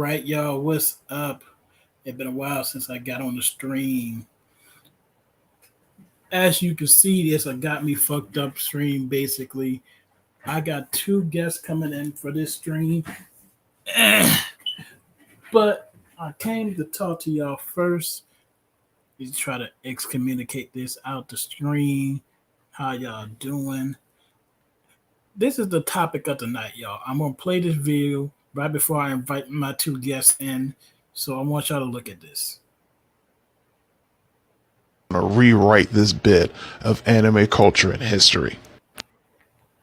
right, y'all. What's up? It's been a while since I got on the stream. As you can see, this a got me fucked up stream. Basically, I got two guests coming in for this stream, but I came to talk to y'all first. You try to excommunicate this out the stream. How y'all doing? This is the topic of the night, y'all. I'm gonna play this video right before I invite my two guests in. So I want y'all to look at this. To rewrite this bit of anime culture and history.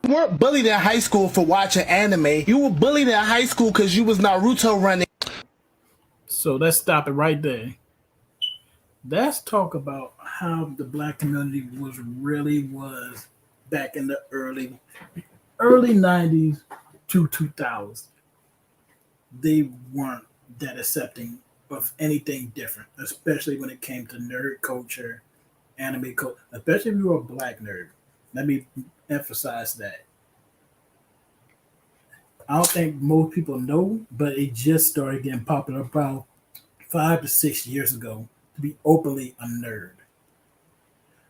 You weren't bullied in high school for watching anime. You were bullied in high school because you was Naruto running. So let's stop it right there. Let's talk about how the black community was back in the early 90s to 2000s. They weren't that accepting of anything different, especially when it came to nerd culture, anime culture, especially if you were a black nerd. Let me emphasize that. I don't think most people know, but it just started getting popular about 5 to 6 years ago to be openly a nerd.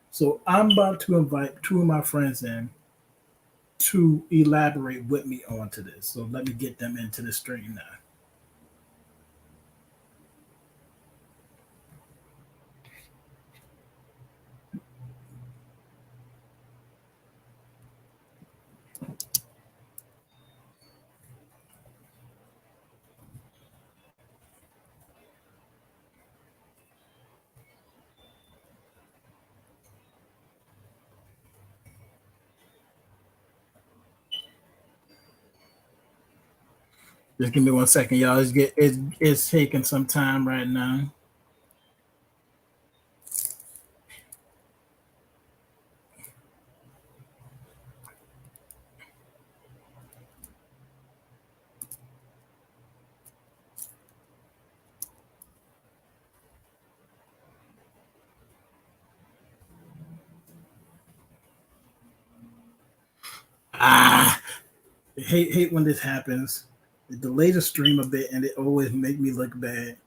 So I'm about to invite two of my friends in to elaborate with me onto this. So let me get them into the stream now. Just give me 1 second, y'all. It's taking some time right now. Ah, hate when this happens. It delays the stream a bit, and it always make me look bad.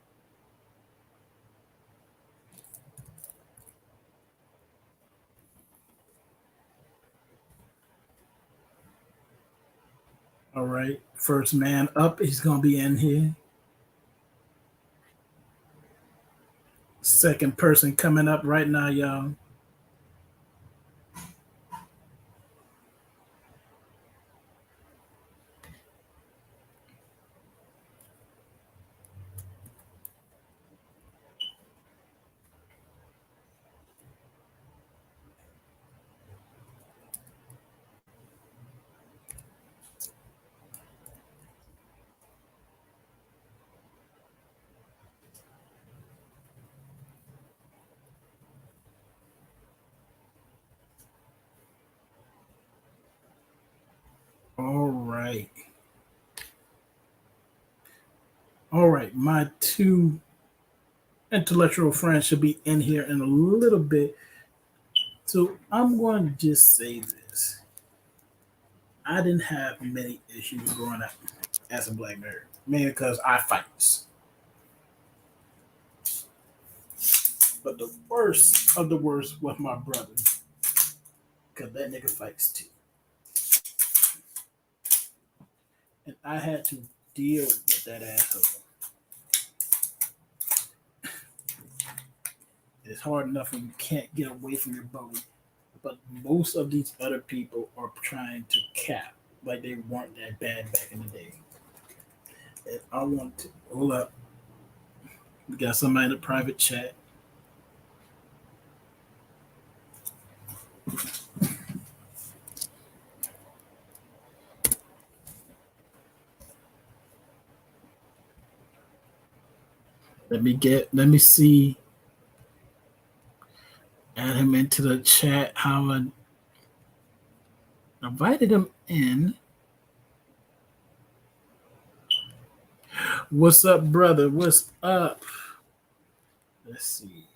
All right, first man up. He's gonna be in here. Second person coming up right now, y'all. All right. All right. My two intellectual friends should be in here in a little bit. So I'm going to just say this. I didn't have many issues growing up as a black nerd, mainly because I fights. But the worst of the worst was my brother, because that nigga fights too. And I had to deal with that asshole. It's hard enough when you can't get away from your bully. But most of these other people are trying to cap like they weren't that bad back in the day. And I want to hold up. We got somebody in the private chat. Let me see, add him into the chat. How I invited him in. What's up, brother? What's up? Let's see.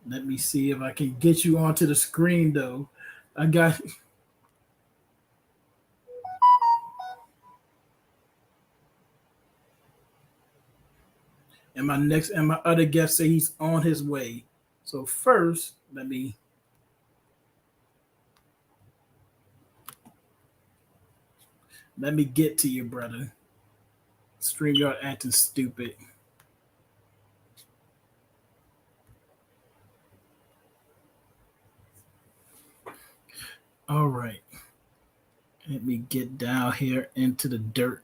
Let me see if I can get you onto the screen, though. I got. and my other guest say he's on his way. So first, let me get to you, brother. StreamYard acting stupid. All right. Let me get down here into the dirt.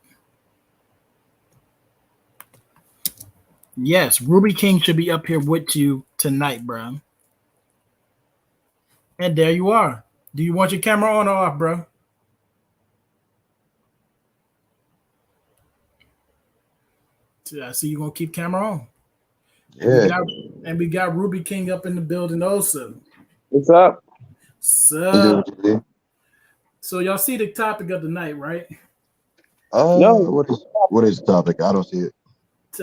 Yes, Ruby King should be up here with you tonight, bro. And there you are. Do you want your camera on or off, bro? I see you're gonna keep camera on. Yeah. And we got Ruby King up in the building also. What's up? So y'all see the topic of the night, right? No. What is the topic? I don't see it.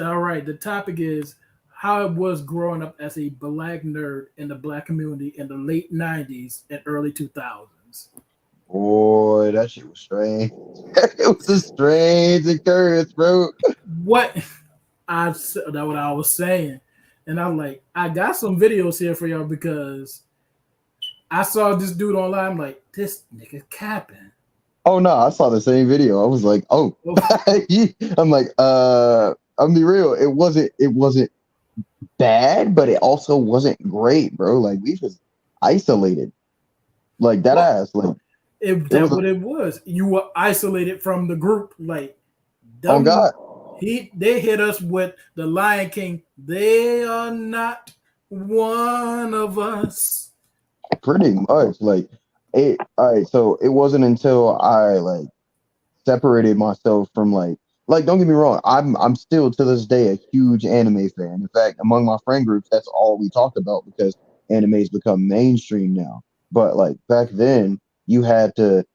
All right. The topic is how it was growing up as a black nerd in the black community in the late 90s and early 2000s. Boy, that shit was strange. It was a strange occurrence, bro. What that's what I was saying. And I'm like, I got some videos here for y'all because I saw this dude online. I'm like, this nigga capping. Oh no, I saw the same video. I was like, oh. I'm like, I'm be real. It wasn't bad, but it also wasn't great, bro. Like we was isolated. Like that ass. Like that's what it was. You were isolated from the group. Like, oh God. They hit us with the Lion King. They are not one of us. Pretty much. Like it. All right. So it wasn't until I like separated myself from like don't get me wrong. I'm still to this day a huge anime fan. In fact, among my friend groups, that's all we talked about because anime's become mainstream now. But like back then, you had to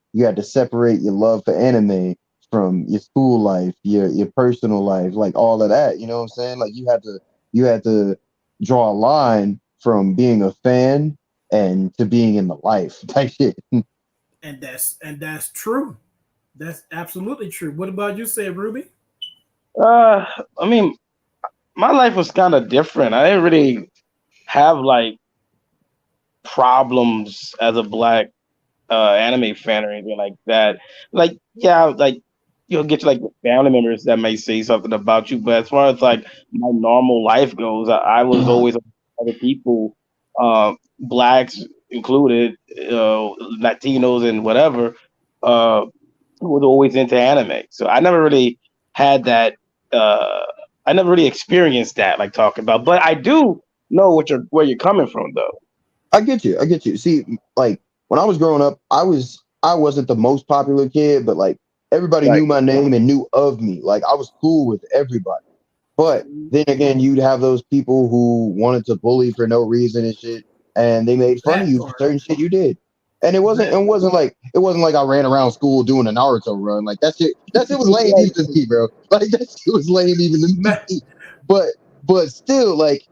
separate your love for anime from your school life, your personal life, like all of that. You know what I'm saying? Like you had to draw a line from being a fan and to being in the life type shit. And that's true. That's absolutely true. What about you, say Ruby? I mean, my life was kind of different. I didn't really have like problems as a black anime fan or anything like that. Like, yeah, like you'll get to like family members that may say something about you, but as far as like my normal life goes, I was always other people, blacks included, Latinos and whatever, was always into anime. So I never really had that. I never really experienced that, like talking about. But I do know where you're coming from, though. I get you. See, like when I was growing up, I wasn't the most popular kid, but like everybody knew my name and knew of me. Like I was cool with everybody. But then again, you'd have those people who wanted to bully for no reason and shit, and they made fun of you for certain shit you did. And it wasn't like I ran around school doing a Naruto run. Like that shit was lame even to me, bro. Like that shit was lame even to me. But still, like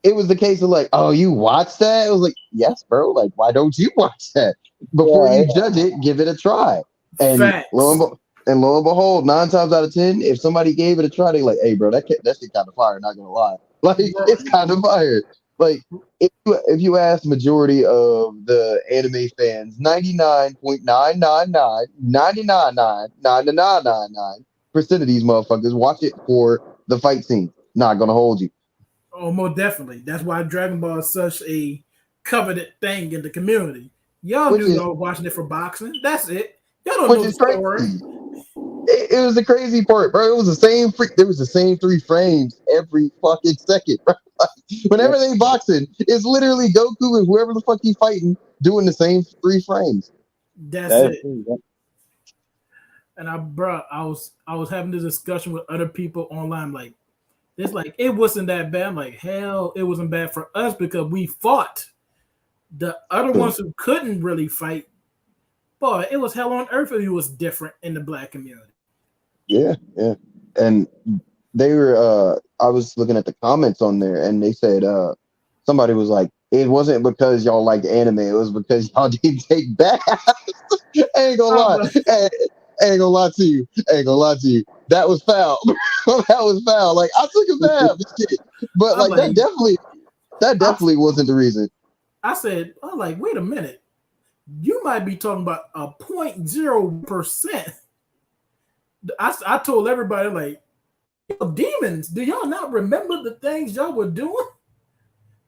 it was the case of like, oh, you watched that? It was like, yes, bro. Like, why don't you watch that? Before you judge it, give it a try. And lo and behold, 9 times out of 10, if somebody gave it a try, they're like, hey, bro, that shit kind of fire. Not gonna lie, like it's kind of fire. Like if you ask the majority of the anime fans, 99.9999999% of these motherfuckers watch it for the fight scene. Not gonna hold you. Oh, most definitely. That's why Dragon Ball is such a coveted thing in the community. Y'all know watching it for boxing. That's it. Y'all don't know the story. It was the crazy part, bro. It was the same there was the same 3 frames every fucking second, bro. Whenever they boxing, it's literally Goku and whoever the fuck he's fighting doing the same 3 frames. That's it. And I was having this discussion with other people online, like it's like it wasn't that bad. I'm like, hell, it wasn't bad for us because we fought. The other ones who couldn't really fight, boy, it was hell on earth if it was different in the black community. Yeah. And they were I was looking at the comments on there and they said somebody was like, it wasn't because y'all liked anime, it was because y'all didn't take baths. I ain't gonna lie. ain't gonna lie to you. That was foul. That was foul. Like I took a dab, shit. But I'm like like, that definitely wasn't the reason. I'm like, wait a minute. You might be talking about a 0.0%. I told everybody, like, yo, demons, do y'all not remember the things y'all were doing?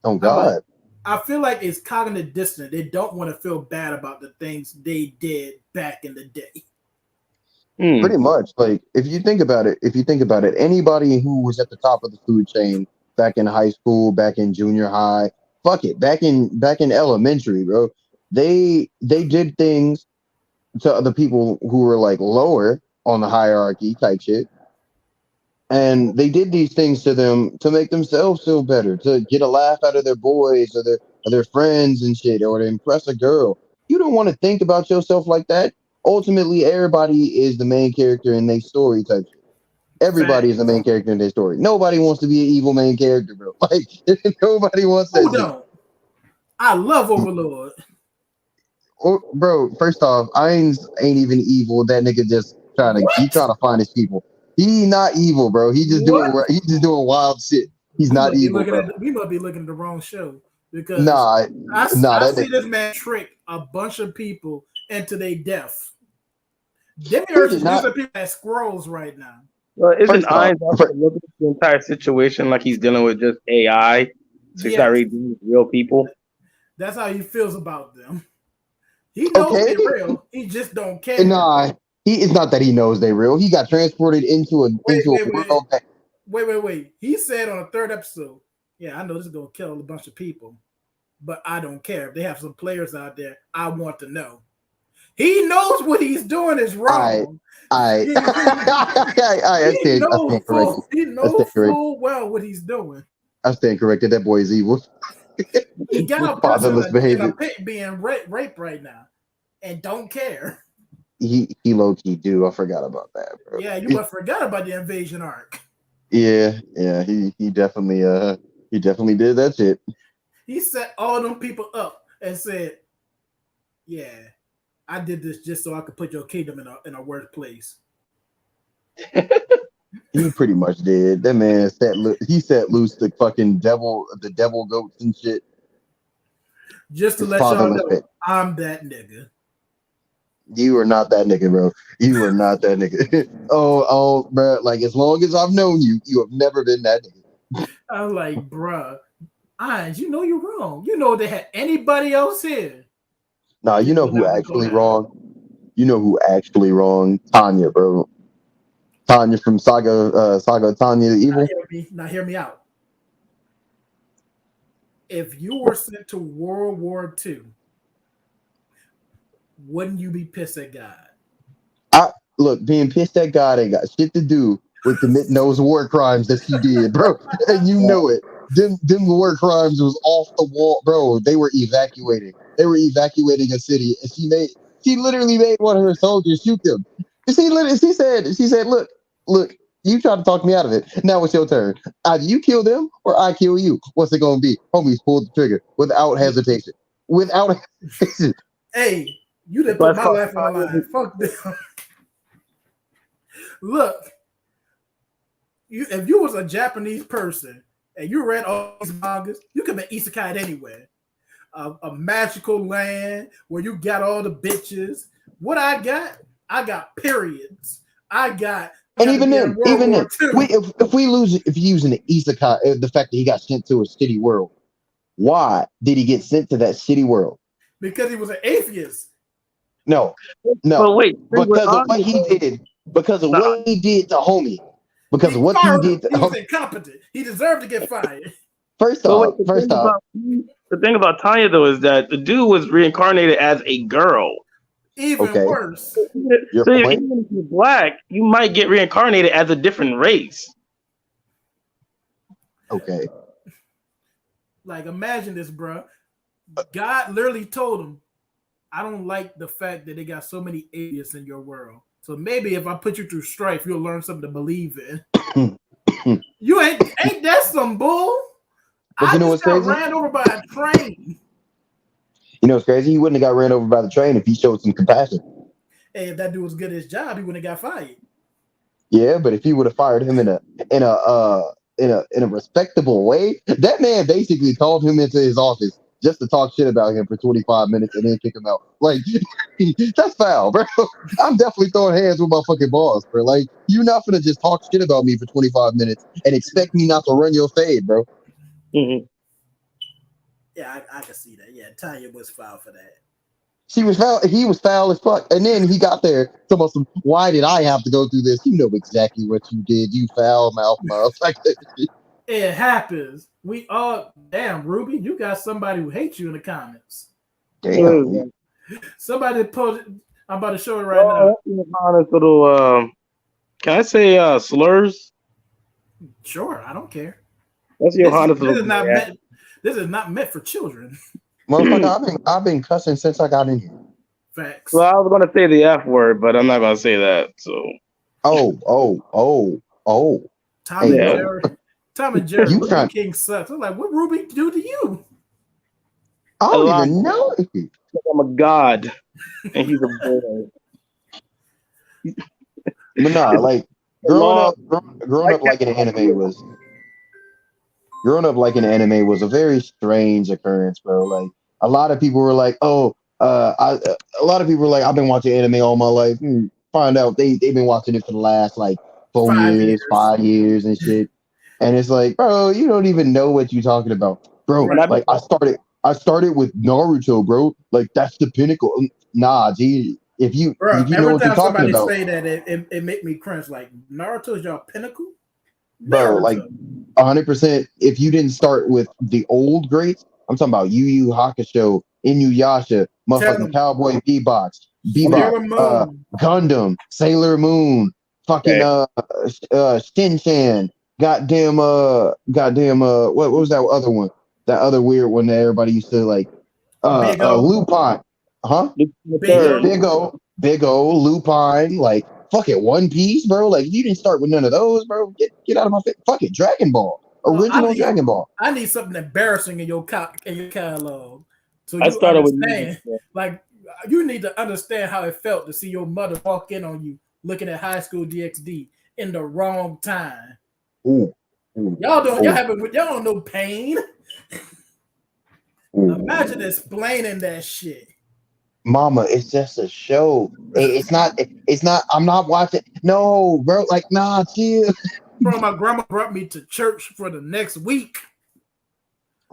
Oh God. I feel like it's cognitive dissonance. They don't want to feel bad about the things they did back in the day. Pretty much. Like if you think about it, anybody who was at the top of the food chain back in high school, back in junior high, fuck it, back in elementary, bro, they did things to other people who were like lower on the hierarchy type shit. And they did these things to them to make themselves feel better, to get a laugh out of their boys or their friends and shit, or to impress a girl. You don't want to think about yourself like that. Ultimately, everybody is the main character in their story type shit. Everybody is the main character in their story. Nobody wants to be an evil main character, bro. Like nobody wants that. Who don't? I love Overlord. Oh, bro, first off, Ainz ain't even evil. That nigga just trying to find his people. He not evil, bro. He's just doing wild shit. He's not evil. We must be looking at the wrong show because I see this man trick a bunch of people into their death. Demiurge is using people as squirrels right now. Well, isn't Ainz looking at the entire situation like he's dealing with just AI? So he's not really dealing with real people. That's how he feels about them. He knows they're real. He just don't care. Nah. It's not that he knows they real. He got transported into a world. Wait. He said on the third episode, yeah, I know this is going to kill a bunch of people, but I don't care. If they have some players out there, I want to know. He knows what he's doing is wrong. He knows full well what he's doing. I stand corrected. That boy is evil. He got a person in a pit being raped right now and don't care. He low key do. I forgot about that, bro. Yeah, you must forgot about the invasion arc. Yeah. He definitely did that shit. He set all them people up and said, "Yeah, I did this just so I could put your kingdom in a worse place." He pretty much did. That man set loose the fucking devil goats and shit. Just to let y'all know, I'm that nigga. You are not that nigga, bro. You are not that nigga. oh, bro. Like as long as I've known you, you have never been that nigga. I'm like, bruh, Ainz, you know you're wrong. You know they had anybody else here. Nah, you know who actually wrong? You know who actually wrong? Tanya, bro. Tanya from Saga Tanya the Evil. Now hear me out. If you were sent to World War II, wouldn't you be pissed at God? Look, being pissed at God ain't got shit to do with committing those war crimes that she did, bro. And you know it. Them war crimes was off the wall, bro. They were evacuating. They were evacuating a city, and she literally made one of her soldiers shoot them. She said, look, you tried to talk me out of it. Now it's your turn. Either you kill them or I kill you. What's it gonna be? Homies pulled the trigger without hesitation. Hey, you didn't put my life on the line. Fuck them. Look, if you was a Japanese person and you read all these mangas, you could be isekai anywhere. A magical land where you got all the bitches. What I got periods. And even then, if you using the isekai, the fact that he got sent to a shitty world, why did he get sent to that shitty world? Because he was an atheist. No. But wait, because of what he did. Because of what he did to homie. Because of what he did to he was incompetent. He deserved to get fired. First off, the thing about Tanya though is that the dude was reincarnated as a girl. Even worse. So even if you're black, you might get reincarnated as a different race. Okay. Like imagine this, bro. God literally told him, I don't like the fact that they got so many atheists in your world. So maybe if I put you through strife, you'll learn something to believe in. You ain't that some bull? But you know what's crazy? Ran over by a train. You know what's crazy? He wouldn't have got ran over by the train if he showed some compassion. Hey, if that dude was good at his job, he wouldn't have got fired. Yeah, but if he would have fired him in a respectable way, that man basically called him into his office just to talk shit about him for 25 minutes and then kick him out. Like, that's foul, bro. I'm definitely throwing hands with my fucking boss, bro. Like, you're not gonna just talk shit about me for 25 minutes and expect me not to run your fade, bro. Mhm. Yeah, I can see that. Yeah, Tanya was foul for that. She was foul. He was foul as fuck. And then he got there. Told us, why did I have to go through this? You know exactly what you did. You foul mouth. Like, It happens. We all damn Ruby, you got somebody who hates you in the comments. damn. Somebody posted. I'm about to show it right now. Honest little. Can I say slurs? Sure, I don't care. That's This, Johannes. this is not meant. This is not meant for children. Motherfucker, I've been cussing since I got in here. Facts. Well, I was gonna say the F word, but I'm not gonna say that. So. Oh. Tom Hey, and yeah. Jerry. Tom and Jerry. You Ruby trying- King sucks. I'm like, what Ruby do to you? I don't A lot. even know. I'm a god, and he's a boy. But nah, like growing up like an anime was a very strange occurrence, bro. Like a lot of people were like, a lot of people were like, I've been watching anime all my life. Find out they've been watching it for the last like 5 years and shit. And it's like, bro, you don't even know what you're talking about, bro. Like I started with Naruto, bro. Like that's the pinnacle. Nah, G. If you know what you're talking about, say that, it make me cringe. Like Naruto is your pinnacle, bro. Naruto. Like 100%. If you didn't start with the old greats, I'm talking about Yu Yu Hakusho, Inuyasha, motherfucking Cowboy Bebop, Gundam, Sailor Moon, fucking Shin-Chan, goddamn what was that other one? That other weird one that everybody used to like Lupin. Huh? Big O, Lupin, like fuck it, One Piece, bro. Like if you didn't start with none of those, bro, get out of my face. Fuck it, Dragon Ball. Original Dragon Ball. I need something embarrassing in your catalog. So I started understand, like you need to understand how it felt to see your mother walk in on you looking at High School DxD in the wrong time. Ooh. Y'all don't know pain. Imagine explaining that shit. Mama, it's just a show. It's not. I'm not watching. No, bro. Like, nah, chill. Bro, my grandma brought me to church for the next week.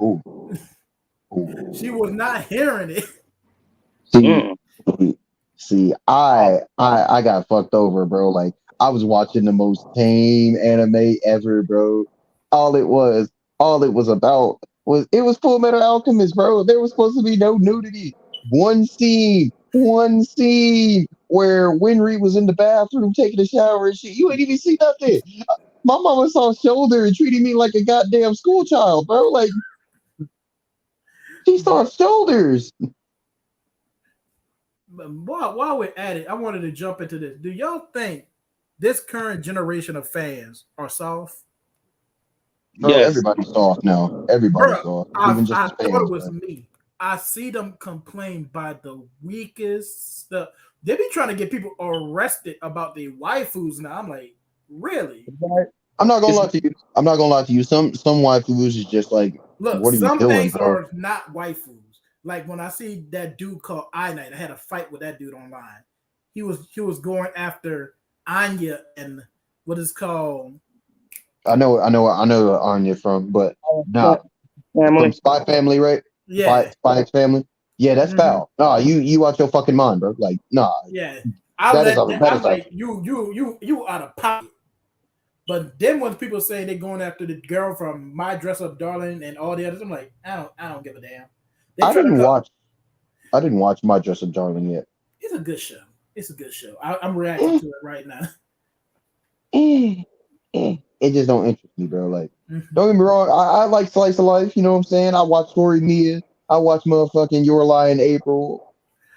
Ooh. She was not hearing it. See, I got fucked over, bro. Like, I was watching the most tame anime ever, bro. All it was about was Full Metal Alchemist, bro. There was supposed to be no nudity. One scene where Winry was in the bathroom taking a shower and shit. You ain't even see nothing. My mama saw shoulder and treated me like a goddamn school child, bro. Like she saw shoulders. While we're at it, I wanted to jump into this. Do y'all think this current generation of fans are soft? Bro, everybody's soft now. Everybody's soft. Even just I the fans, thought it was bro. me. I see them complain by the weakest stuff. They be trying to get people arrested about their waifus now. I'm like, really? I'm not gonna lie to you. Some waifus is just like, look, what are some you doing, things bro? are not waifus. Like when I see that dude called I Night, I had a fight with that dude online. He was going after Anya and what is called. I know Anya from, but not from Spy Family, right? Yeah, Spy X Family. Yeah, that's foul. Nah, you out your fucking mind, bro. Like, nah. Yeah, I'm like you out of pocket. But then when people say they're going after the girl from My Dress Up Darling and all the others, I'm like, I don't give a damn. I didn't watch My Dress Up Darling yet. It's a good show. It's a good show. I'm reacting to it right now. It just don't interest me, bro. Like, don't get me wrong. I like slice of life. You know what I'm saying? I watch Story Mia. I watch motherfucking Your Lie in April.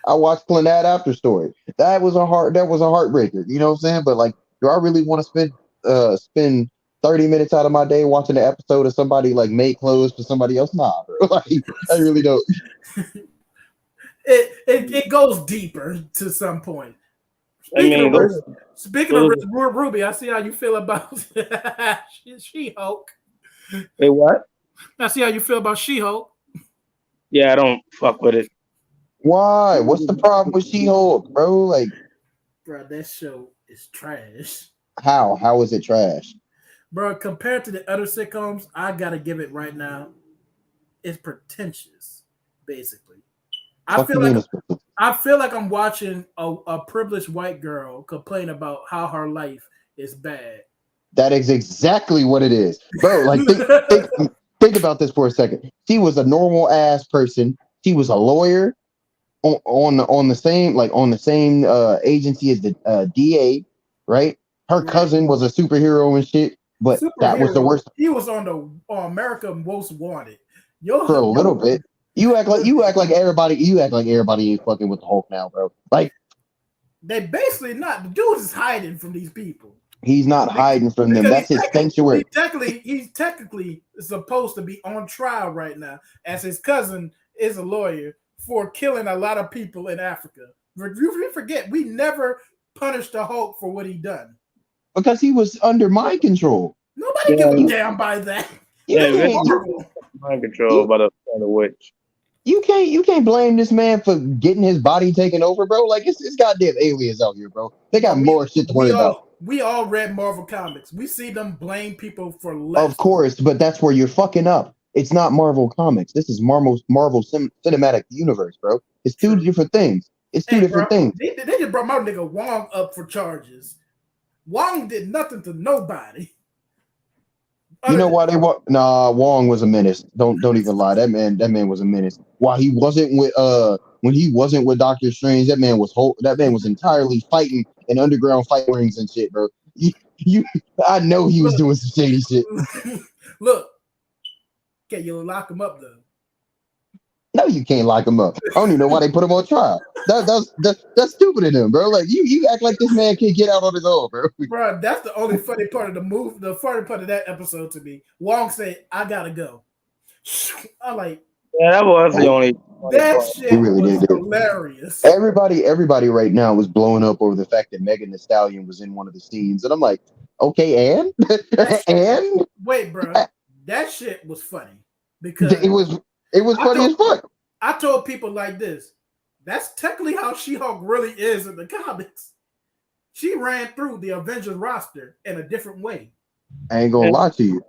I watched Clannad After Story. That was a heartbreaker. You know what I'm saying? But like, do I really want to spend 30 minutes out of my day watching an episode of somebody like make clothes for somebody else? Nah, bro. Like, I really don't. It goes deeper to some point. Speaking of Ruby, I see how you feel about She-Hulk. Wait, what? I see how you feel about She-Hulk. Yeah, I don't fuck with it. Why? What's the problem with She-Hulk, bro? Like, Bro, that show is trash. how? How is it trash? Bro, compared to the other sitcoms, I gotta give it right now. It's pretentious, basically. I feel like I'm watching a privileged white girl complain about how her life is bad. That is exactly what it is, bro. Like, think about this for a second. She was a normal ass person. She was a lawyer on the same agency as the DA, right? Her cousin was a superhero and shit, but that was the worst. He was on the America Most Wanted. For a little bit. You act like everybody ain't fucking with the Hulk now, bro. Like, they basically not. The dude is hiding from these people. He's not hiding from them. That's his sanctuary. He's technically supposed to be on trial right now, as his cousin is a lawyer for killing a lot of people in Africa. You forget, we never punished the Hulk for what he done. Because he was under mind control. Nobody gives a damn by that. Mind control by the witch. You can't blame this man for getting his body taken over, bro. Like, it's goddamn aliens out here, bro. They got more shit to worry about. We all read Marvel comics. We see them blame people for less. Of course, but that's where you're fucking up. It's not Marvel comics. This is Marvel Cinematic Universe, bro. It's two different things. It's two different things. They just brought my nigga Wong up for charges. Wong did nothing to nobody. You know why they want? Nah, Wong was a menace. Don't even lie. That man was a menace. While he wasn't with when he wasn't with Doctor Strange, that man was entirely fighting in underground fight rings and shit, bro. I know he was doing some shady shit. Look, can you lock him up though? No, you can't lock him up. I don't even know why they put him on trial. That's stupid of them, bro. Like you act like this man can't get out on his own, bro. Bro, that's the only funny part of the move. The funny part of that episode to me. Wong said, "I gotta go." I'm like, yeah, that was the only. That shit really was hilarious. Everybody right now was blowing up over the fact that Megan Thee Stallion was in one of the scenes, and I'm like, okay, and wait, bro, that shit was funny because it was funny as fuck. I told people like this. That's technically how She-Hulk really is in the comics. She ran through the Avengers roster in a different way. I ain't gonna lie to you.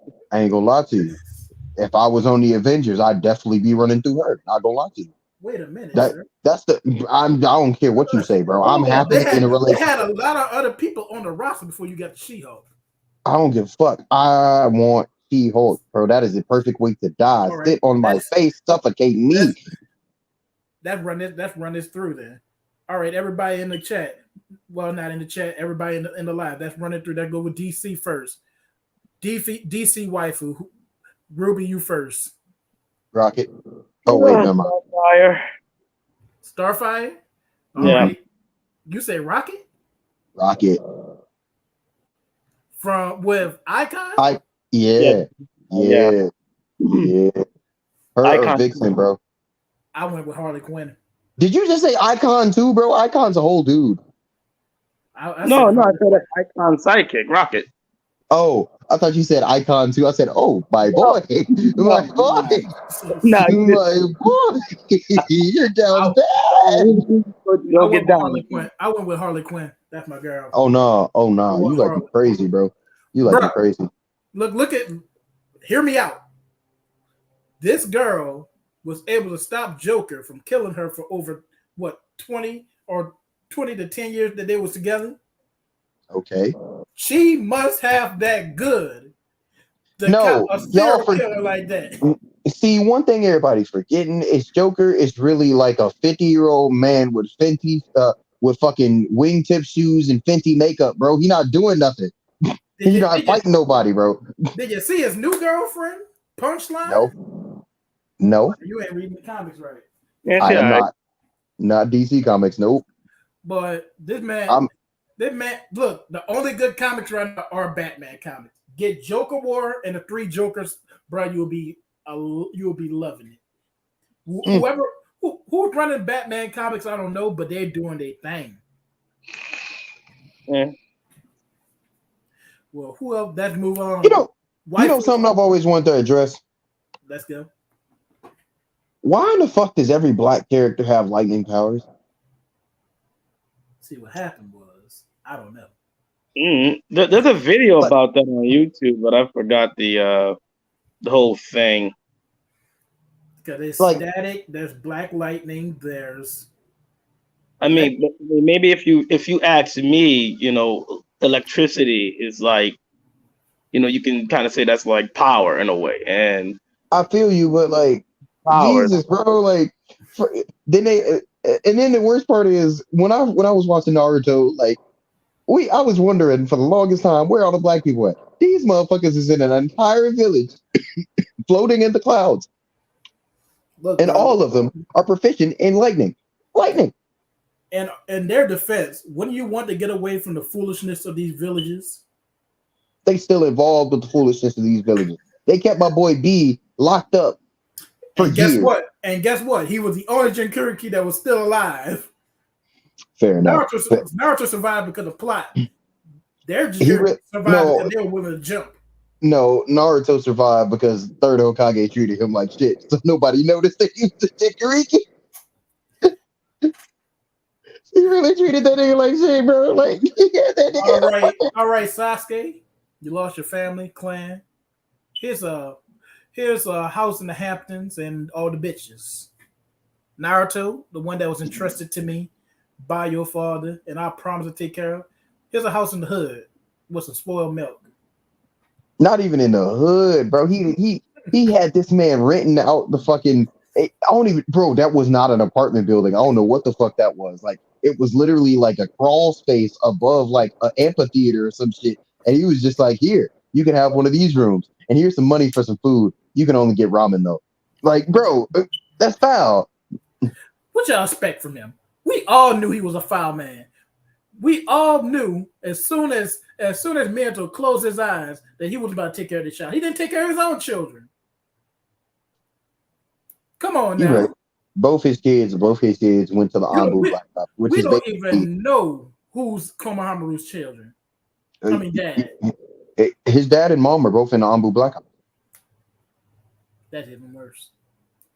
If I was on the Avengers, I'd definitely be running through her. Not gonna lie to you. Wait a minute. I don't care what you say, bro. I'm happy in a relationship. They had a lot of other people on the roster before you got She-Hulk. I don't give a fuck. I want She-Hulk, bro. That is the perfect way to die. Right. Sit on my face, suffocate me. Let's run this through then. All right, everybody in the chat. Well, not in the chat. Everybody in the live. Let's run it through. Let's go with DC first. DC waifu. Ruby, you first. Rocket. Oh wait, never mind. Starfire. All right. You say Rocket. Rocket. From with Icon. Yeah. Her or Vixen, bro. I went with Harley Quinn. Did you just say Icon too, bro? Icon's a whole dude. No, I said Icon sidekick, Rocket. Oh, I thought you said Icon too. I said, oh, my boy. My boy. No, my boy. You're down bad. Don't get down. I went with Harley Quinn. That's my girl. Oh, no. You like it crazy, bro. You like it crazy. Hear me out. This girl was able to stop Joker from killing her for over, 20 to 10 years that they was together? Okay. She must have that good. Y'all forget like that. See, one thing everybody's forgetting is Joker is really like a 50-year-old man with Fenty, with fucking wingtip shoes and Fenty makeup, bro. He not doing nothing. He's not fighting nobody, bro. Did you see his new girlfriend? Punchline? No. You ain't reading the comics right. I am not DC Comics. Nope. But this man, look, the only good comics right now are Batman comics. Get Joker War and the 3 Jokers, bro. You'll be loving it. Who's running Batman comics, I don't know, but they're doing their thing. Yeah. Well, who else? Let's move on. You know, White something I've always wanted to address. Let's go. Why in the fuck does every black character have lightning powers? See what happened was I don't know. There's a video Like- about that on YouTube, but I forgot the whole thing. Because there's Like- static, there's black lightning, there's I mean, maybe if you ask me, electricity is like, you can kind of say that's like power in a way, and I feel you, but like power. Jesus, bro. Like then and then the worst part is when I was watching Naruto, like I was wondering for the longest time where all the black people at. These motherfuckers is in an entire village, floating in the clouds, look, and bro, all of them are proficient in lightning. Lightning. and in their defense, wouldn't you want to get away from the foolishness of these villages? They still involved with the foolishness of these villages. They kept my boy B locked up for And guess years. what? And guess what? He was the only Jinchuriki that was still alive. Fair enough. Naruto survived because of plot. Their He Jinchuriki survived no. because they were willing to jump. No, Naruto survived because third Hokage treated him like shit, so nobody noticed that he was a Jinchuriki. He really treated that nigga like shit, bro. Like, yeah, that nigga. All right, Sasuke, you lost your family, clan. Here's a house in the Hamptons and all the bitches. Naruto, the one that was entrusted to me by your father, and I promise to take care of. Here's a house in the hood with some spoiled milk. Not even in the hood, bro. He had this man renting out the fucking. I don't even, bro. That was not an apartment building. I don't know what the fuck that was. Like, it was literally like a crawl space above like an amphitheater or some shit. And he was just like, "Here, you can have one of these rooms, and here's some money for some food. You can only get ramen though." Like, bro, that's foul. What y'all expect from him? We all knew he was a foul man. We all knew as soon as Minato closed his eyes that he was about to take care of the child. He didn't take care of his own children. Come on now. Right. Both his kids went to the Anbu Black Ops, which We is don't basically even know who's Konohamaru's children. I mean, dad. His dad and mom are both in the Anbu Black Ops. That's even worse.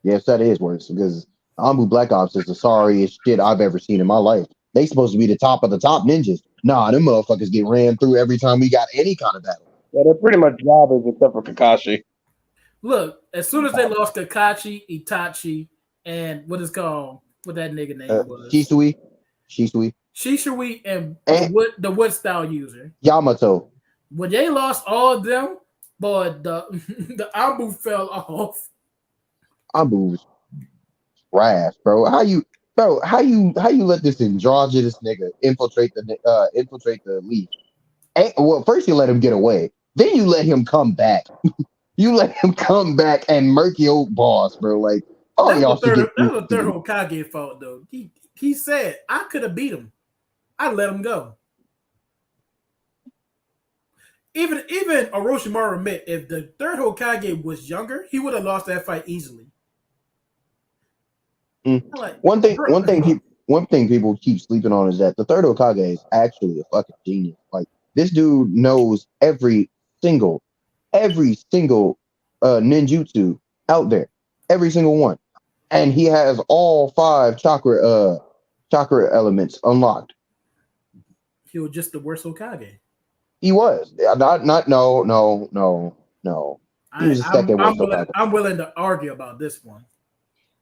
Yes, that is worse because Anbu Black Ops is the sorriest shit I've ever seen in my life. They supposed to be the top of the top ninjas. Nah, them motherfuckers get ran through every time we got any kind of battle. Yeah, they're pretty much jobbers except for Kakashi. Look, as soon as they lost Kakashi, Itachi, and what that nigga name was? Shisui, Shisui and And- the wood style user. Yamato. When they lost all of them, but the Ambu fell off. Anbu was trash, bro. How you let this androgynous nigga infiltrate the league? Well, first you let him get away, then you let him come back. You let him come back and murk your old boss, bro. Like, oh, That y'all was should the get third Hokage fault, though. He said, I could have beat him. I let him go. Even Orochimaru admit if the third Hokage was younger, he would have lost that fight easily. Like, One thing people keep sleeping on is that the third Hokage is actually a fucking genius. Like, this dude knows every single ninjutsu out there, every single one, and he has all 5 chakra elements unlocked. he was just the worst Hokage. He was no. He was the second worst Hokage. I'm willing to argue about this one.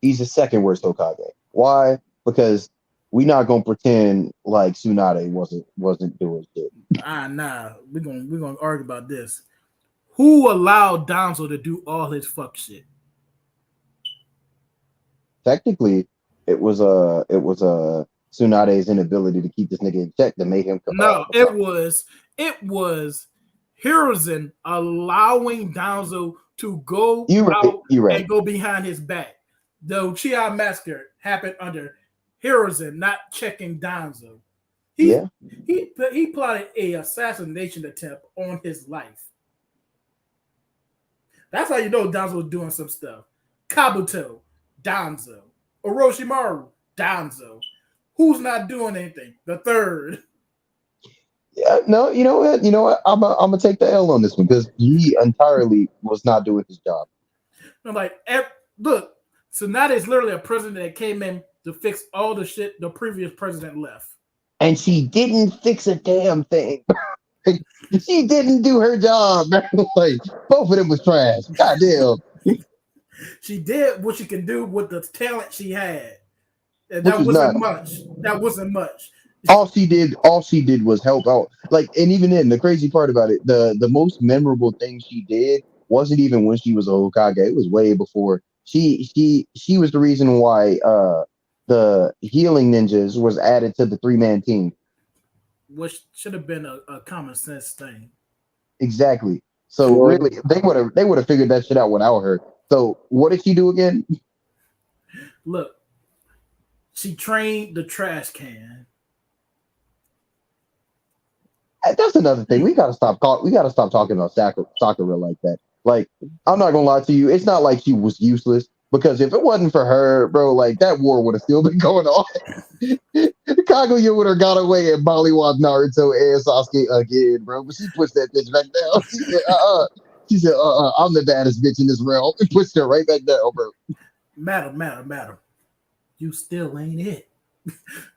He's the second worst Hokage. Why? Because we not gonna pretend like Tsunade wasn't doing shit. Nah. We're gonna argue about this. Who allowed Danzo to do all his fuck shit? Technically, it was Tsunade's inability to keep this nigga in check that made him come No, out. it was Hiruzen allowing Danzo to go You right. and go behind his back. The Uchiha massacre happened under Hiruzen not checking Danzo. He plotted a assassination attempt on his life. That's how you know Danzo was doing some stuff. Kabuto, Danzo. Orochimaru, Danzo. Who's not doing anything? The third. Yeah, no, you know what? You know what? I'm gonna take the L on this one because he entirely was not doing his job. I'm like, look, so now there's literally a president that came in to fix all the shit the previous president left. And she didn't fix a damn thing. She didn't do her job, man. Like both of them was trash. Goddamn. She did what she can do with the talent she had. And Which that was wasn't not much. That wasn't much. all she did was help out. Like, and even then, the crazy part about it, the most memorable thing she did wasn't even when she was a Hokage. It was way before. She was the reason why the healing ninjas was added to the 3-man team. Which should have been a common sense thing. Exactly. So really, they would have figured that shit out without her. So what did she do again? Look, she trained the trash can. That's another thing. We gotta stop talking about Sakura like that. Like, I'm not gonna lie to you. It's not like she was useless because if it wasn't for her, bro, like that war would have still been going on. Kaguya would have got away and mollywopped Naruto and Sasuke again, bro. But she pushed that bitch back down. She said, She said, I'm the baddest bitch in this realm. And pushed her right back down, bro. Madam. You still ain't it.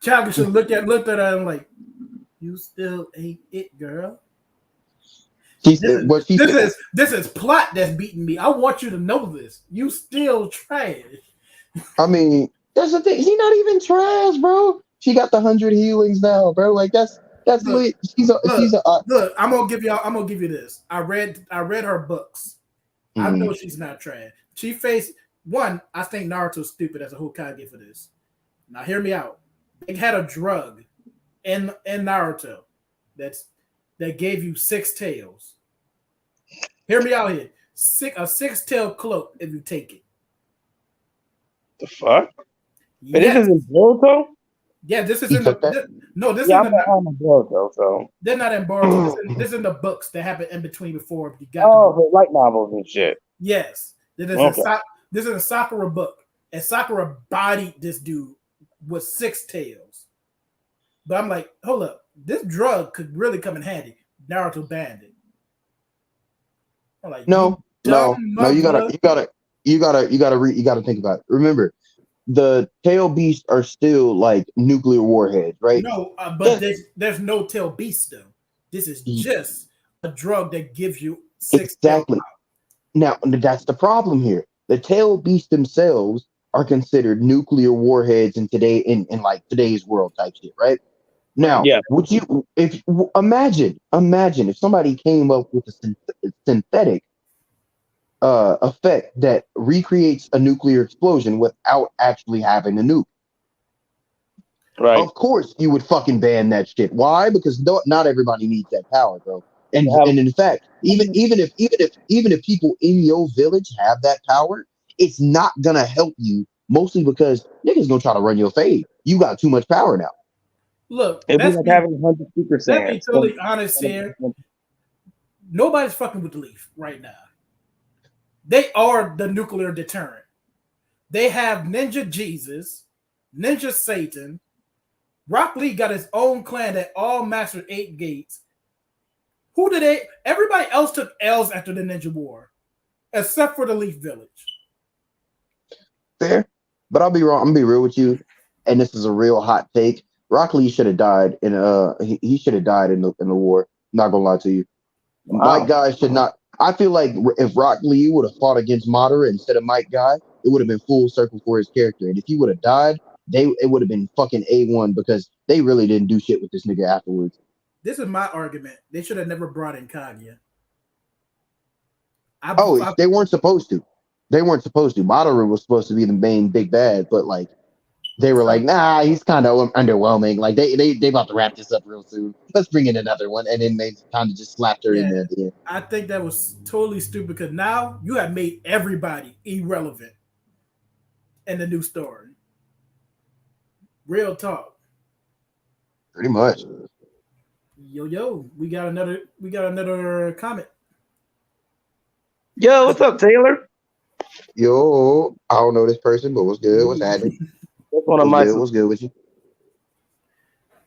Chaga looked at her and like, you still ain't it, girl. She said, This is plot that's beating me. I want you to know this. You still trash. I mean, that's the thing. She's not even trash, bro. She got the 100 healings now, bro. Like that's lit. Look. I'm gonna give you this. I read her books. I know she's not trash. She faced one. I think Naruto's stupid as a Hokage for this. Now hear me out. They had a drug in Naruto that gave you 6 tails. Hear me out here. A 6-tail cloak if you take it. The fuck? But Yes. this is in Boruto? Yeah, this is He in the took that? no. This Yeah, is I'm in not on Boruto, so. they're not in Boruto. This is in the books that happened in between before you got. Oh, the light novels and shit. Yes, this is a Sakura book, and Sakura bodied this dude with 6 tails. But I'm like, hold up, this drug could really come in handy. Naruto banned it. I'm like, No. You gotta think about it. Remember, the tail beasts are still like nuclear warheads, right? No, but there's no tail beast though. This is just a drug that gives you 6 exactly. Now that's the problem here. The tail beasts themselves are considered nuclear warheads in like today's world type shit, right? Now, would you imagine if somebody came up with a synthetic effect that recreates a nuclear explosion without actually having a nuke? Right. Of course, you would fucking ban that shit. Why? Because not everybody needs that power, bro. And in fact, even if people in your village have that power, it's not gonna help you. Mostly because niggas gonna try to run your fade. You got too much power now. Look, it'd be like having 100 Super Saiyans. Let's be totally honest here. Nobody's fucking with the Leaf right now. They are the nuclear deterrent. They have Ninja Jesus, Ninja Satan. Rock Lee got his own clan that all mastered 8 gates. Everybody else took L's after the Ninja War, except for the Leaf Village. Fair, but I'll be wrong. I'm gonna be real with you, and this is a real hot take. Rock Lee should have died he should have died in the war. Not gonna lie to you. Wow. Mike Guy should not. I feel like if Rock Lee would have fought against Madara instead of Mike Guy, it would have been full circle for his character. And if he would have died, it would have been fucking A1 because they really didn't do shit with this nigga afterwards. This is my argument. They should have never brought in Kaguya. They weren't supposed to. They weren't supposed to. Madara was supposed to be the main big bad, but like they were like, nah, he's kind of underwhelming. Like they about to wrap this up real soon. Let's bring in another one, and then they kind of just slapped her in there at the end. I think that was totally stupid because now you have made everybody irrelevant in the new story. Real talk. Pretty much. Yo, we got another comment. Yo, what's up, Taylor? Yo, I don't know this person, but what's good? What's happening? That's one of my. What's good with you?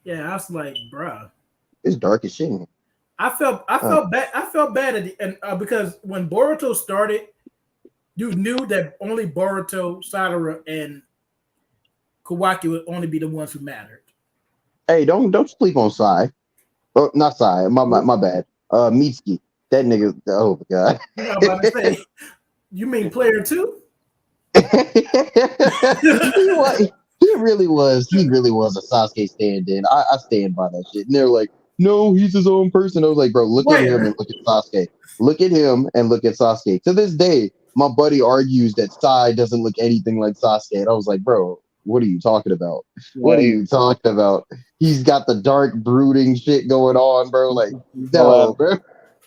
Yeah, I was like, bruh, It's dark as shit. I felt bad. I felt bad at the and because when Boruto started, you knew that only Boruto, Sadara, and Kawaki would only be the ones who mattered. Hey, don't sleep on Sai. Oh, not Sai. My bad. Mitsuki. That nigga. Oh my god. I'm about to say, you mean player two? He really was a Sasuke stand-in. I stand by that shit. And they're like, no, he's his own person. I was like, bro, look at him and look at Sasuke. Look at him and look at Sasuke. To this day, my buddy argues that Sai doesn't look anything like Sasuke. And I was like, bro, what are you talking about? What are you talking about? He's got the dark, brooding shit going on, bro. Like, no, bro.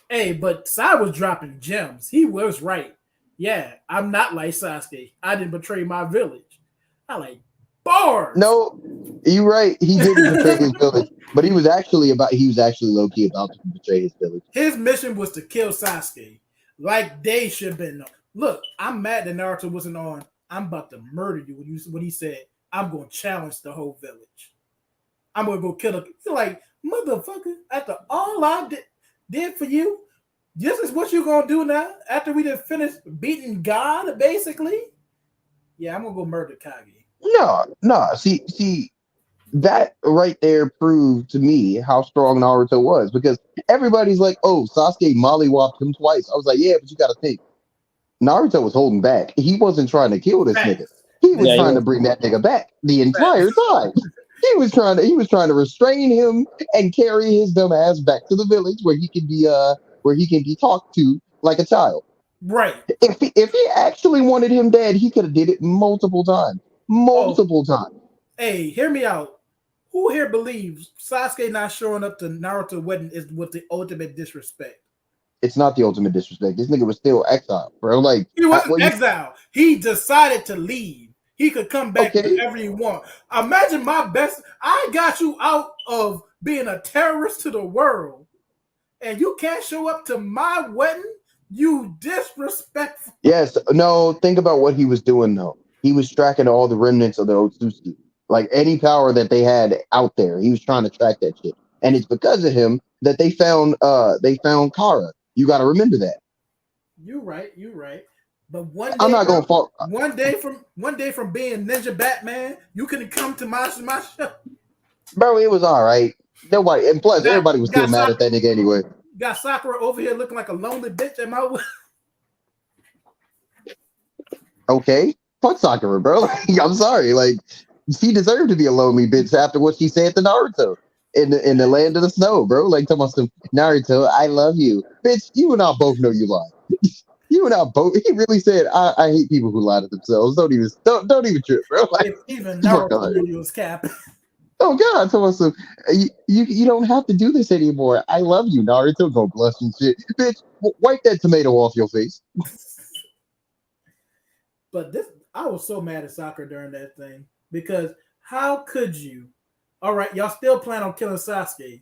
Hey, but Sai was dropping gems. He was right. Yeah, I'm not like Sasuke. I didn't betray my village. I like bars. No, you're right. He didn't betray his village, but he was actually low key about to betray his village. His mission was to kill Sasuke. Like they should have been. Look, I'm mad that Naruto wasn't on. I'm about to murder you when he said, I'm going to challenge the whole village. I'm going to go kill him. You're like, motherfucker, after all I did for you, this is what you're going to do now? After we done finished beating God, basically? Yeah, I'm going to go murder Kage. No. See, that right there proved to me how strong Naruto was, because everybody's like, oh, Sasuke mollywopped him twice. I was like, yeah, but you got to think. Naruto was holding back. He wasn't trying to kill this nigga. He was trying to bring that nigga back the entire time. He was trying to restrain him and carry his dumb ass back to the village where he can be talked to like a child. Right. If he actually wanted him dead, he could have did it multiple times. Times. Hey, hear me out. Who here believes Sasuke not showing up to Naruto wedding is with the ultimate disrespect? It's not the ultimate disrespect. This nigga was still exiled, bro. Like, he wasn't exiled. He decided to leave. He could come back whenever he want. Imagine my best. I got you out of being a terrorist to the world, and you can't show up to my wedding. You disrespectful. Yes. No. Think about what he was doing though. He was tracking all the remnants of the Otsutsuki. Like any power that they had out there, he was trying to track that shit. And it's because of him that they found Kara. You got to remember that. You're right. But one day, I'm not gonna fall. One day from being Ninja Batman, you can come to my show. Bro, it was all right. Nobody, and plus everybody was still mad at that nigga anyway. Got Sakura over here looking like a lonely bitch at my. Okay, fuck Sakura, bro. I'm sorry. Like, she deserved to be a lonely bitch after what she said to Naruto in the land of the snow, bro. Like, talking about some Naruto, I love you, bitch. You and I both know you lied. You and I both. He really said, I hate people who lie to themselves. Don't even trip, bro. Like, even Naruto knew he was capping. Oh God, so you don't have to do this anymore. I love you, Naruto. Go blush and shit, bitch. Wipe that tomato off your face. But I was so mad at Sakura during that thing, because how could you? All right, y'all still plan on killing Sasuke,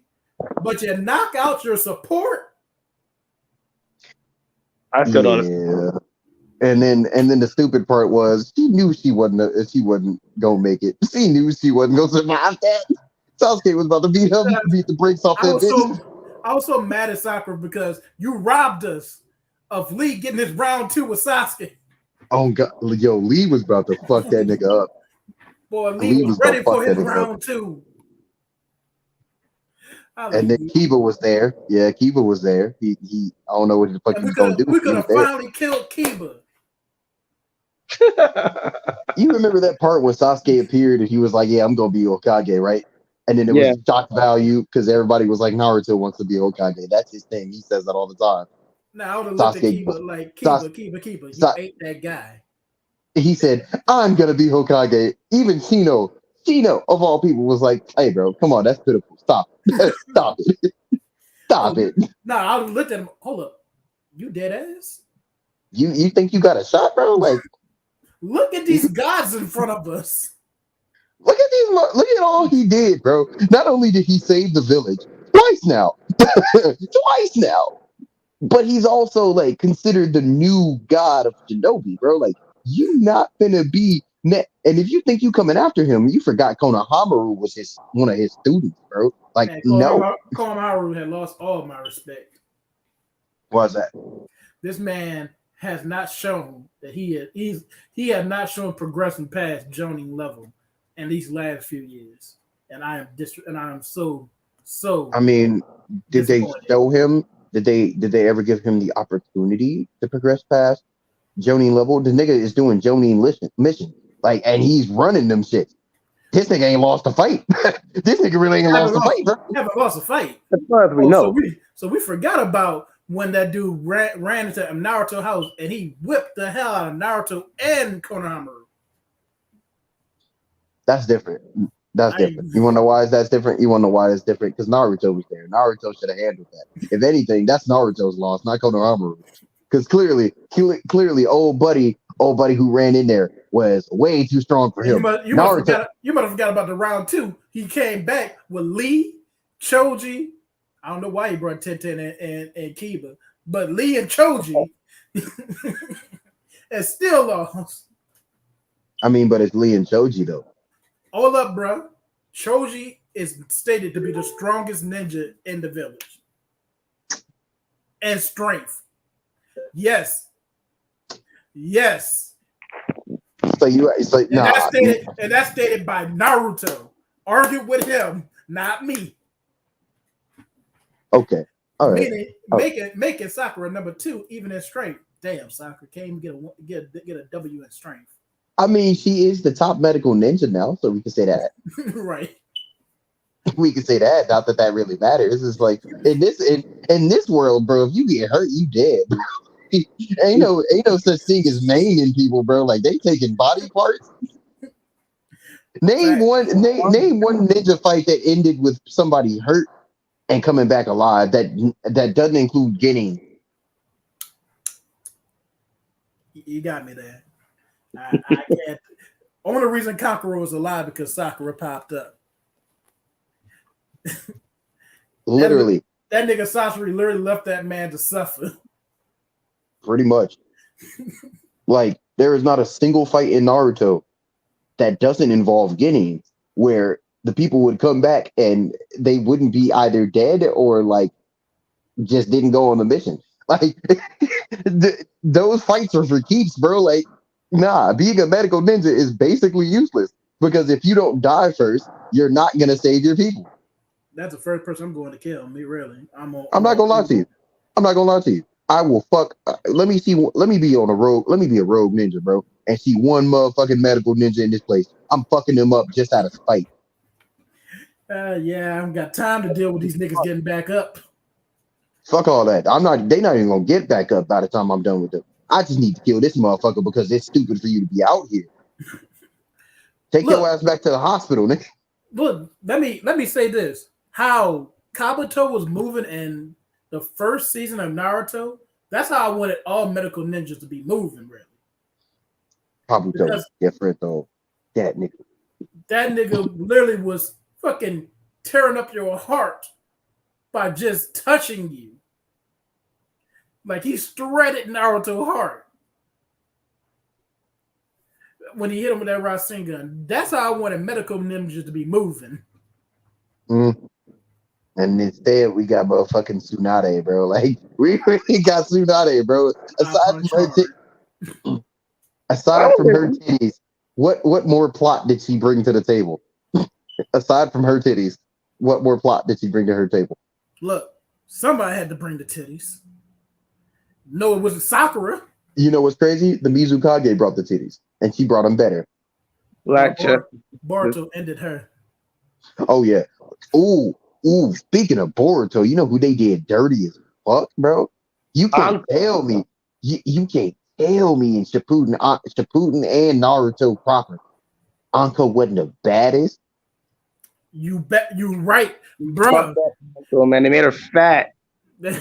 but you knock out your support. I still don't. And then the stupid part was she knew she wasn't gonna make it. She knew she wasn't gonna survive that. Sasuke was about to beat the brakes off that bitch. I was so mad at Sakura because you robbed us of Lee getting his round 2 with Sasuke. Oh God, yo, Lee was about to fuck that nigga up. Boy, Lee was ready for his round 2. And then Kiba was there. Yeah, Kiba was there. He I don't know what the fuck he was gonna do. We could have finally killed Kiba. You remember that part when Sasuke appeared and he was like, yeah, I'm gonna be Hokage, right? And then it was shock value because everybody was like, Naruto wants to be Hokage. That's his thing. He says that all the time. Now I would have looked at Kiba like, Kiba, you ain't that guy. He said, I'm gonna be Hokage. Even Shino of all people was like, hey bro, come on, that's pitiful. Stop. Stop it. Stop it. No, I would have looked at him. Hold up. You dead ass? You think you got a shot, bro? Like, look at these gods in front of us. Look at all he did, bro. Not only did he save the village twice now, but he's also like considered the new god of Shinobi, bro. Like, you not gonna be And if you think you coming after him, you forgot Konohamaru was one of his students, bro. Like, Man, no, Konohamaru had lost all my respect. was that? This man has not shown that he has not shown progression past Jonin level in these last few years, and I am so. I mean, did they disappointed. show him? Did they ever give him the opportunity to progress past Jonin level? The nigga is doing Jonin mission, like, and he's running them shit. This nigga ain't lost a fight. This nigga really ain't lost a fight, bro. Haven't lost a fight. As far as we know. So we forgot about when that dude ran into Naruto house and he whipped the hell out of Naruto and Konohamaru. That's different. That's different. You want to know why that's different? You want to know why that's different? Because Naruto was there. Naruto should have handled that. If anything, that's Naruto's loss, not Konohamaru. Because clearly, old buddy who ran in there was way too strong for him. You must have forgot about the round 2. He came back with Lee, Choji. I don't know why he brought Tenten and Kiba, but Lee and Choji and still lost. I mean, but it's Lee and Choji though. Hold up, bro. Choji is stated to be the strongest ninja in the village. And strength. Yes. So it's like, nah. And that's stated by Naruto. Argued with him, not me. Okay. All right. Making Sakura number 2 even in strength. Damn, Sakura can't even get a W in strength. I mean, she is the top medical ninja now, so we can say that. Right. We can say that. Not that that really matters. It's like in this world, bro. If you get hurt, you dead. ain't no such thing as maiming people, bro. Like they taking body parts. Name one ninja fight that ended with somebody hurt and coming back alive. That doesn't include getting. You got me there. I can't. Only reason Kankuro was alive because Sakura popped up. Literally. That nigga Sasori literally left that man to suffer. Pretty much. Like, there is not a single fight in Naruto that doesn't involve Genin where the people would come back and they wouldn't be either dead or like just didn't go on the mission. Like those fights are for keeps, bro. Like, nah, being a medical ninja is basically useless because if you don't die first, you're not gonna save your people. That's the first person I'm going to kill. Me, really. I'm not gonna lie to you. I will fuck. Let me be a rogue ninja, bro, and see one motherfucking medical ninja in this place. I'm fucking them up just out of spite. Yeah, I haven't got time to deal with these niggas getting back up. Fuck all that. They're not even gonna get back up by the time I'm done with them. I just need to kill this motherfucker because it's stupid for you to be out here. Take your ass back to the hospital, nigga. Look, let me say this. How Kabuto was moving in the first season of Naruto, that's how I wanted all medical ninjas to be moving, really. Kabuto was different though. That nigga literally was fucking tearing up your heart by just touching you. Like he shredded Naruto's heart when he hit him with that Rasengan. That's how I wanted medical ninjas to be moving. And instead, we got motherfucking Tsunade, bro. Like we got Tsunade, bro. Aside from her titties, what more plot did she bring to the table? Aside from her titties, what more plot did she bring to her table? Look, somebody had to bring the titties. No, it wasn't Sakura. You know what's crazy? The Mizukage brought the titties, and she brought them better. Boruto ended her. Oh yeah. Ooh. Speaking of Boruto, you know who they did dirty as fuck, bro? You can't tell me. You can't tell me in Shippuden and Naruto proper, Anko wasn't the baddest. You bet. You right, bro. So man, they made her fat. they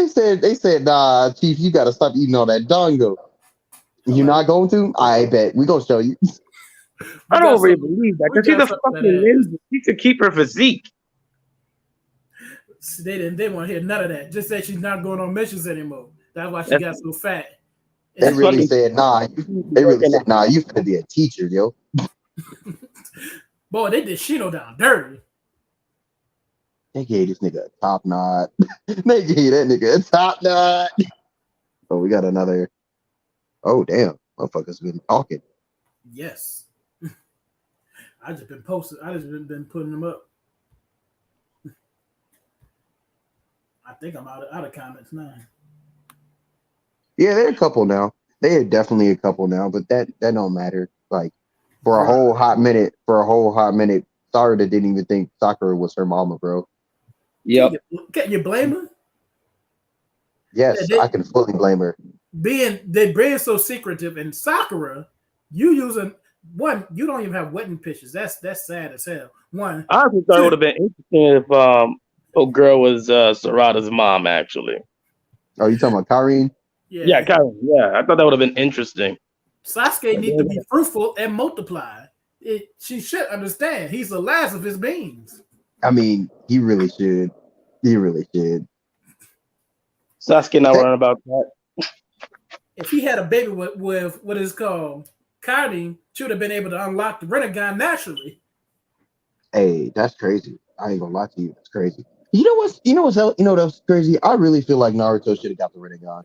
said, nah, Chief, you gotta stop eating all that dango. You're not going to? I bet. We gonna show you. I don't really believe that because she's a fucking ninja. She could keep her physique. They didn't want to hear none of that. Just say she's not going on missions anymore. That's why she got so fat. They That's really fucking said, nah. They really said, nah. You finna be a teacher, yo. Boy, they did Shino down dirty. They gave this nigga a top knot. They gave that nigga a top knot. Oh, we got another. Oh, damn. Motherfuckers been talking. Yes. I just been posting. I just been putting them up. I think I'm out of comments now. Yeah, they're a couple now. They are definitely a couple now, but that don't matter. Like for a whole hot minute, Sarada didn't even think Sakura was her mama, bro. Yep. Can you blame her? Yes, Yeah, I can fully blame her. They being so secretive, and Sakura, you using one, you don't even have wedding pictures. That's sad as hell. One, I honestly thought it would have been interesting if old girl was Sarada's mom, actually. Oh, you talking about Karine? Yeah, kind of. Yeah, I thought that would have been interesting. Sasuke needs to be fruitful and multiply. She should understand. He's the last of his beings. I mean, he really should. He really should. Sasuke not worrying about that. If he had a baby with what is called Karin, she would have been able to unlock the Rinnegan naturally. Hey, that's crazy. I ain't gonna lie to you. That's crazy. You know what's crazy? I really feel like Naruto should have got the Rinnegan.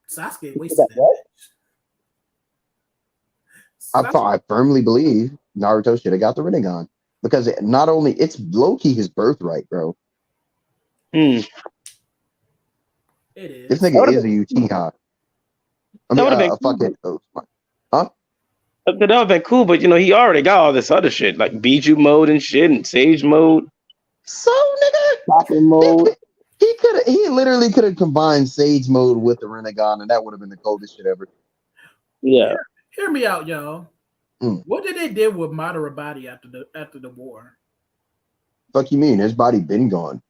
Sasuke wasted that. I firmly believe Naruto should have got the Rinnegan because not only it's low key his birthright, bro. It is. This nigga is a Uchiha. I mean, fucking. Huh? That would have been cool, but he already got all this other shit like Biju mode and shit and Sage mode. So nigga, mode. He literally could have combined Sage mode with the Rinnegan, and that would have been the coldest shit ever. Yeah. Hear me out, y'all. What did they do with Madara body after the war? Fuck you mean? His body been gone.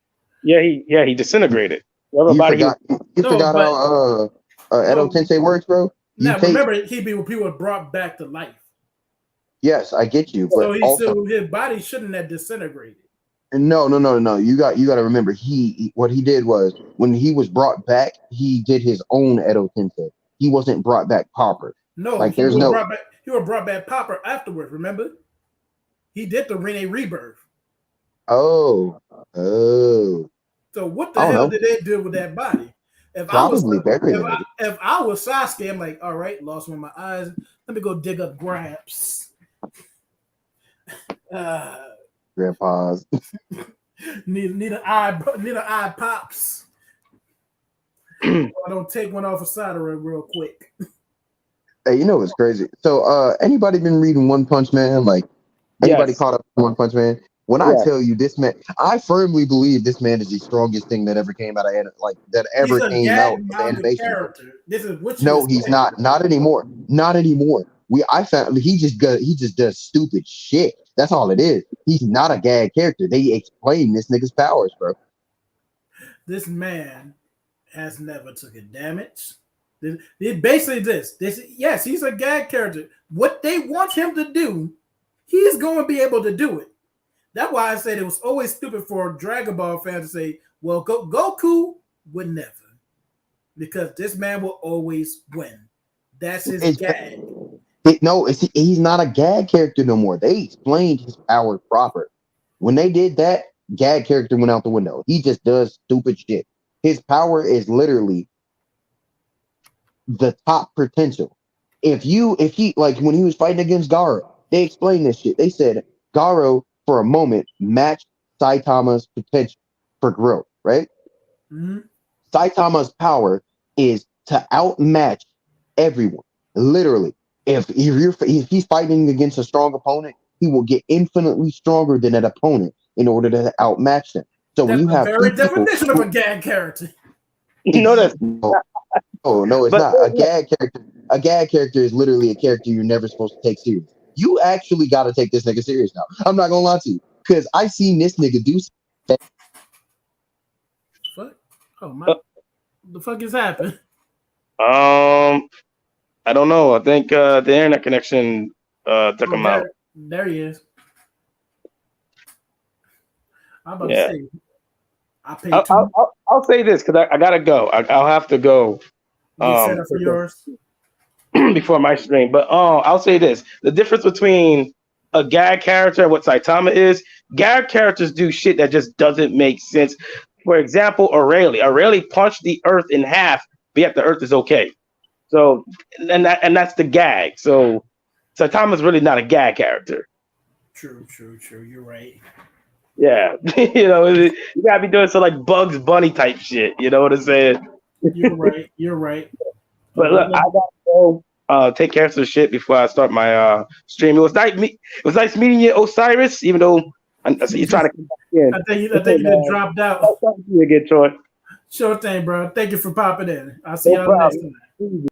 Yeah, he disintegrated. You forgot how Edo Tensei works, bro? Now remember, he was brought back to life. Yes, I get you, but so his body shouldn't have disintegrated. No. You got to remember, what he did was when he was brought back, he did his own Edo Tensei. He wasn't brought back proper. No, like he was brought back proper afterwards. Remember, he did the Rinne rebirth. Oh. So what the hell did they do with that body? If I was Sasuke, I'm like, all right, lost one of my eyes. Let me go dig up Gramps. Grandpa's. need an eye pops. I don't take one off of Sadara real quick. Hey, it's crazy. So anybody been reading One Punch Man? Like anybody caught up with One Punch Man? When I tell you this man, I firmly believe this man is the strongest thing that ever came out of animation. Character. This is what he's not. Not anymore. Not anymore. I found he just does stupid shit. That's all it is. He's not a gag character. They explain this nigga's powers, bro. This man has never taken damage. Basically this. Yes, he's a gag character. What they want him to do, he's going to be able to do it. That's why I said it was always stupid for Dragon Ball fans to say, well, Goku would never. Because this man will always win. That's his gag. He's not a gag character no more. They explained his power proper. When they did that, gag character went out the window. He just does stupid shit. His power is literally the top potential. If he like when he was fighting against Garo, they explained this shit. They said Garo for a moment matched Saitama's potential for growth, right? Mm-hmm. Saitama's power is to outmatch everyone. Literally, if he's fighting against a strong opponent, he will get infinitely stronger than that opponent in order to outmatch them. So when you have the very definition of a gag character. No, that's no, it's not. A gag character is literally a character you're never supposed to take serious. You actually got to take this nigga serious now. I'm not gonna lie to you, because I seen this nigga do. Fuck! Oh my! The fuck is happening? I don't know. I think the internet connection took him out. There he is. I'm about to say. I'll say this because I gotta go. I'll have to go Get set up for yours. before my stream. But I'll say this: the difference between a gag character and what Saitama is, gag characters do shit that just doesn't make sense. For example, Aurelie. Aurelie punched the Earth in half, but yet the Earth is okay. So, and that's the gag. So, Saitama's really not a gag character. True. You're right. Yeah, you know, you gotta be doing some like Bugs Bunny type shit. You know what I'm saying? You're right. But look, I gotta go take care of some shit before I start my stream. It was nice meeting you, Osiris. Even though I see you trying to come back in. I think you just dropped out. I'll talk to you again, Troy. Sure thing, bro. Thank you for popping in. I'll see y'all next time.